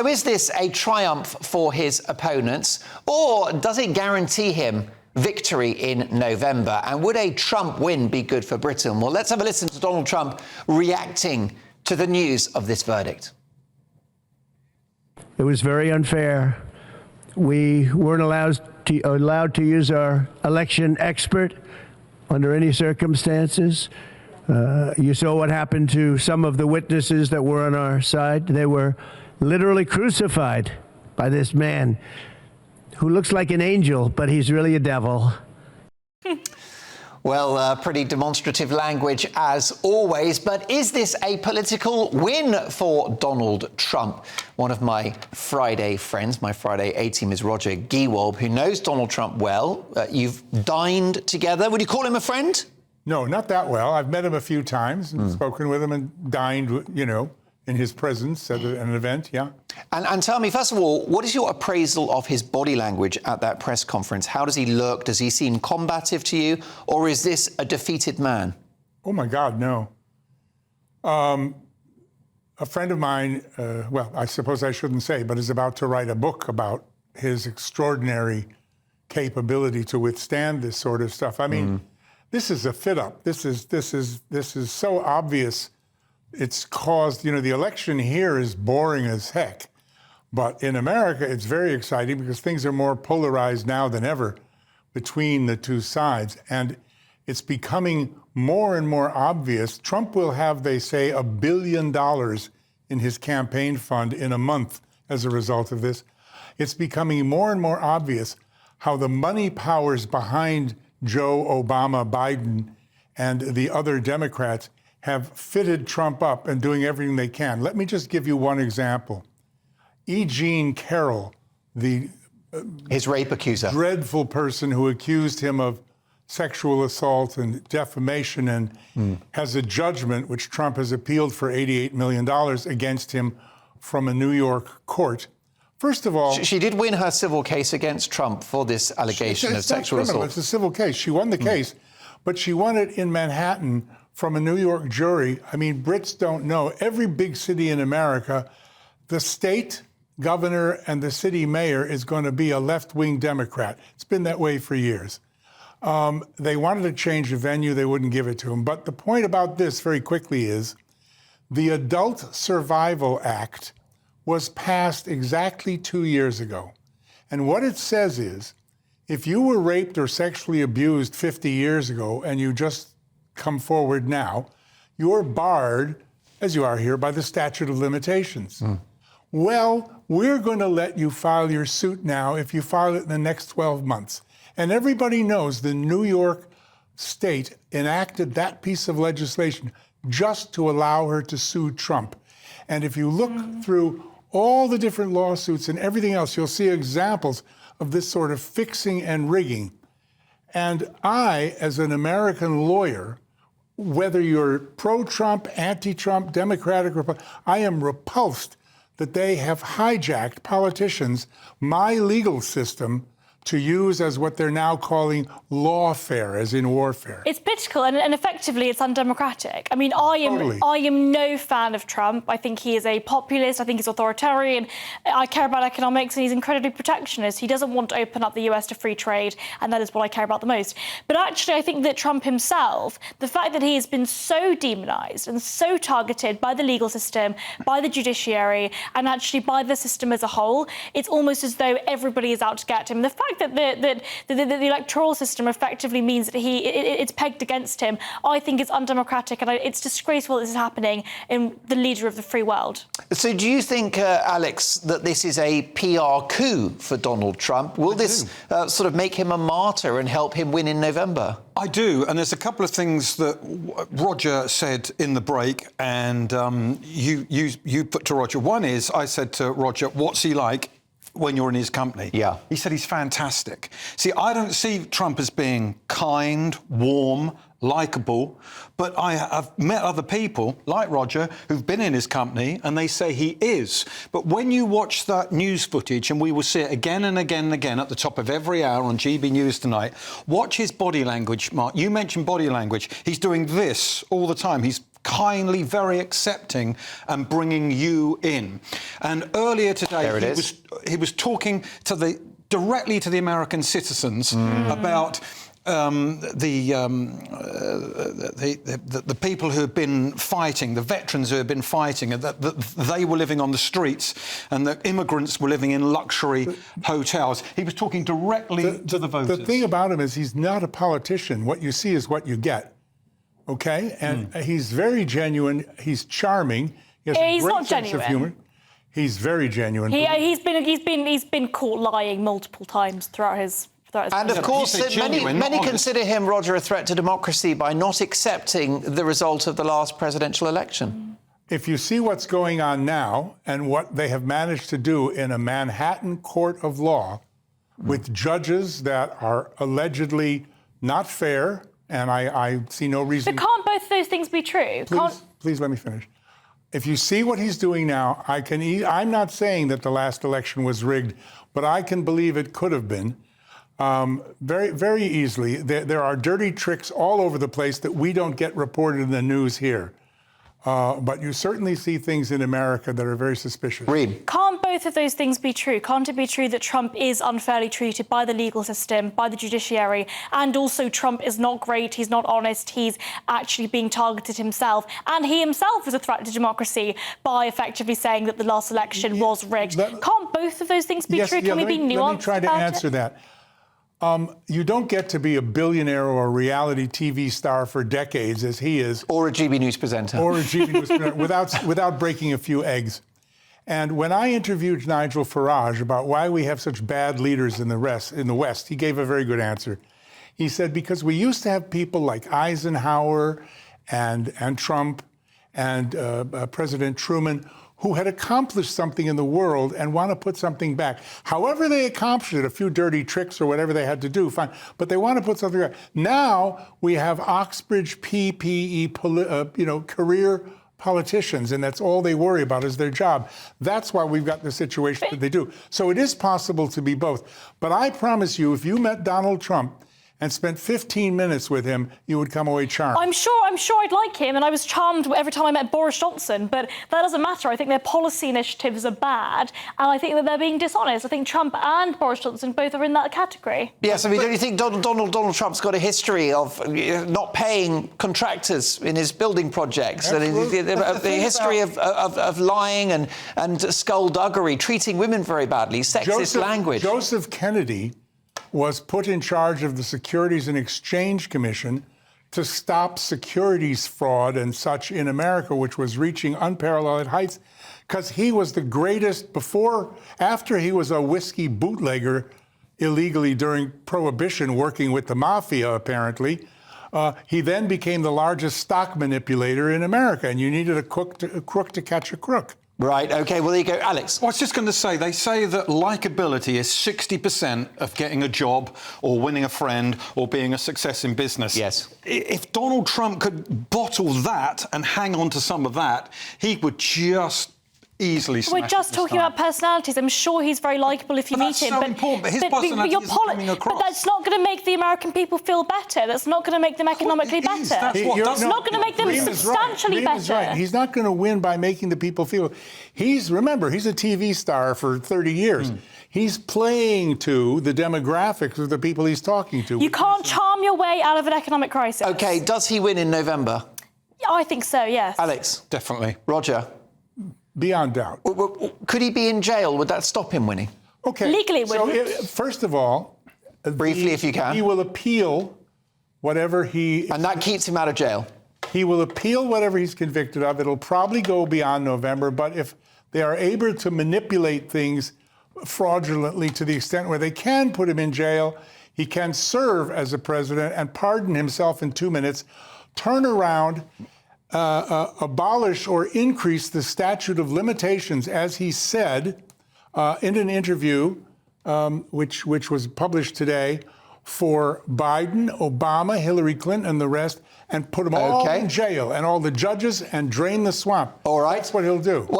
So is this a triumph for his opponents, or does it guarantee him victory in November? And would a Trump win be good for Britain? Well, let's have a listen to Donald Trump reacting to the news of this verdict. It was very unfair. We weren't allowed to use our election expert under any circumstances. You saw what happened to some of the witnesses that were on our side. They were literally crucified by this man who looks like an angel, but he's really a devil. Well, pretty demonstrative language as always, but is this a political win for Donald Trump? One of my Friday friends, my Friday A-team, is Roger Gewold, who knows Donald Trump well. You've dined together. Would you call him a friend? No, not that well. I've met him a few times and spoken with him and dined, you know, in his presence at an event, yeah. And tell me, first of all, what is your appraisal of his body language at that press conference? How does he look? Does he seem combative to you? Or is this a defeated man? Oh, my God, no. A friend of mine, well, I suppose I shouldn't say, but is about to write a book about his extraordinary capability to withstand this sort of stuff. I mean, this is a fit-up. This is so obvious. It's caused, you know, the election here is boring as heck. But in America, it's very exciting because things are more polarized now than ever between the two sides. And it's becoming more and more obvious. Trump will have, they say, $1 billion in his campaign fund in a month as a result of this. It's becoming more and more obvious how the money powers behind Joe, Obama, Biden, and the other Democrats have fitted Trump up and doing everything they can. Let me just give you one example. E. Jean Carroll, the his rape accuser, dreadful person who accused him of sexual assault and defamation and has a judgment, which Trump has appealed for $88 million against him from a New York court. First of all, she did win her civil case against Trump for this allegation of sexual assault. It's a civil case. She won the case, but she won it in Manhattan from a New York jury. I mean, Brits don't know. Every big city in America, the state governor and the city mayor is going to be a left-wing Democrat. It's been that way for years. They wanted to change the venue. They wouldn't give it to him. But the point about this, very quickly, is the Adult Survival Act was passed exactly 2 years ago. And what it says is, if you were raped or sexually abused 50 years ago and you just come forward now, you're barred, as you are here, by the statute of limitations. Well, we're going to let you file your suit now if you file it in the next 12 months. And everybody knows the New York state enacted that piece of legislation just to allow her to sue Trump. And if you look through all the different lawsuits and everything else, you'll see examples of this sort of fixing and rigging. And I, as an American lawyer, whether you're pro-Trump, anti-Trump, Democratic, Republican, I am repulsed that they have hijacked politicians, my legal system, to use as what they're now calling lawfare, as in warfare. It's political and effectively it's undemocratic. I mean, I am no fan of Trump. I think he is a populist. I think he's authoritarian. I care about economics and he's incredibly protectionist. He doesn't want to open up the US to free trade, and that is what I care about the most. But actually, I think that Trump himself, the fact that he has been so demonized and so targeted by the legal system, by the judiciary, and actually by the system as a whole, it's almost as though everybody is out to get him. The fact that the electoral system effectively means that it's pegged against him, I think it's undemocratic, and it's disgraceful that this is happening in the leader of the free world. So do you think, Alex, that this is a PR coup for Donald Trump? Will this sort of make him a martyr and help him win in November? I do, and there's a couple of things that Roger said in the break, and you put to Roger. One is, I said to Roger, what's he like when you're in his company? Yeah. He said he's fantastic. See, I don't see Trump as being kind, warm, likeable, but I have met other people like Roger who've been in his company and they say he is. But when you watch that news footage, and we will see it again and again and again at the top of every hour on GB News tonight, watch his body language, Mark. You mentioned body language. He's doing this all the time. He's kindly, very accepting, and bringing you in. And earlier today, he was talking directly to the American citizens about the people who have been fighting, the veterans who have been fighting, and that they were living on the streets and that immigrants were living in luxury hotels. He was talking directly to the voters. The thing about him is he's not a politician. What you see is what you get. Okay? And he's very genuine. He's charming. He has a great sense of humor. He's very genuine. He's been caught lying multiple times throughout his. And of course, many consider him, Roger, a threat to democracy by not accepting the result of the last presidential election. If you see what's going on now and what they have managed to do in a Manhattan court of law with judges that are allegedly not fair, and I see no reason... But can't both those things be true? Please let me finish. If you see what he's doing now, I'm not saying that the last election was rigged, but I can believe it could have been. Very, very easily. There are dirty tricks all over the place that we don't get reported in the news here. But you certainly see things in America that are very suspicious. Reed. Can't both of those things be true? Can't it be true that Trump is unfairly treated by the legal system, by the judiciary, and also Trump is not great, he's not honest, he's actually being targeted himself, and he himself is a threat to democracy by effectively saying that the last election was rigged? Can't both of those things be true? Can we be nuanced Let me try to answer that. You don't get to be a billionaire or a reality TV star for decades, as he is. Or a GB News presenter. Or a GB News presenter, without breaking a few eggs. And when I interviewed Nigel Farage about why we have such bad leaders in the West, he gave a very good answer. He said, because we used to have people like Eisenhower and Trump and President Truman who had accomplished something in the world and want to put something back. However they accomplished it, a few dirty tricks or whatever they had to do, fine. But they want to put something back. Now we have Oxbridge PPE, career politicians, and that's all they worry about is their job. That's why we've got the situation that they do. So it is possible to be both. But I promise you, if you met Donald Trump and spent 15 minutes with him, you would come away charmed. I'm sure I'd like him, and I was charmed every time I met Boris Johnson, but that doesn't matter. I think their policy initiatives are bad, and I think that they're being dishonest. I think Trump and Boris Johnson both are in that category. Yes, I mean, don't you think Donald Trump's got a history of not paying contractors in his building projects? And a history of lying and skullduggery, treating women very badly, sexist language. Joseph Kennedy was put in charge of the Securities and Exchange Commission to stop securities fraud and such in America, which was reaching unparalleled heights, because he was the greatest after he was a whiskey bootlegger illegally during Prohibition, working with the mafia, apparently. He then became the largest stock manipulator in America, and you needed a crook to catch a crook. Right, OK, well, there you go. Alex. Well, I was just going to say, they say that likability is 60% of getting a job or winning a friend or being a success in business. Yes. If Donald Trump could bottle that and hang on to some of that, he would just easily smash We're just talking about personalities. I'm sure he's very likeable if you meet him. That's so important, but his personality isn't coming across. But that's not going to make the American people feel better. That's not going to make them economically better. It's not going to make them substantially better. Right. He's not going to win by making the people feel... Remember, he's a TV star for 30 years. He's playing to the demographics of the people he's talking to. You can't charm your way out of an economic crisis. OK, does he win in November? I think so, yes. Alex? Definitely. Roger? Beyond doubt. Could he be in jail? Would that stop him winning? Okay. Legally, wouldn't. First of all... Briefly, if you can. He will appeal whatever he... And that keeps him out of jail? He will appeal whatever he's convicted of. It'll probably go beyond November, but if they are able to manipulate things fraudulently to the extent where they can put him in jail, he can serve as a president and pardon himself in 2 minutes, turn around... abolish or increase the statute of limitations, as he said in an interview, which was published today, for Biden, Obama, Hillary Clinton, and the rest, and put them all in jail, and all the judges, and drain the swamp. All right. That's what he'll do.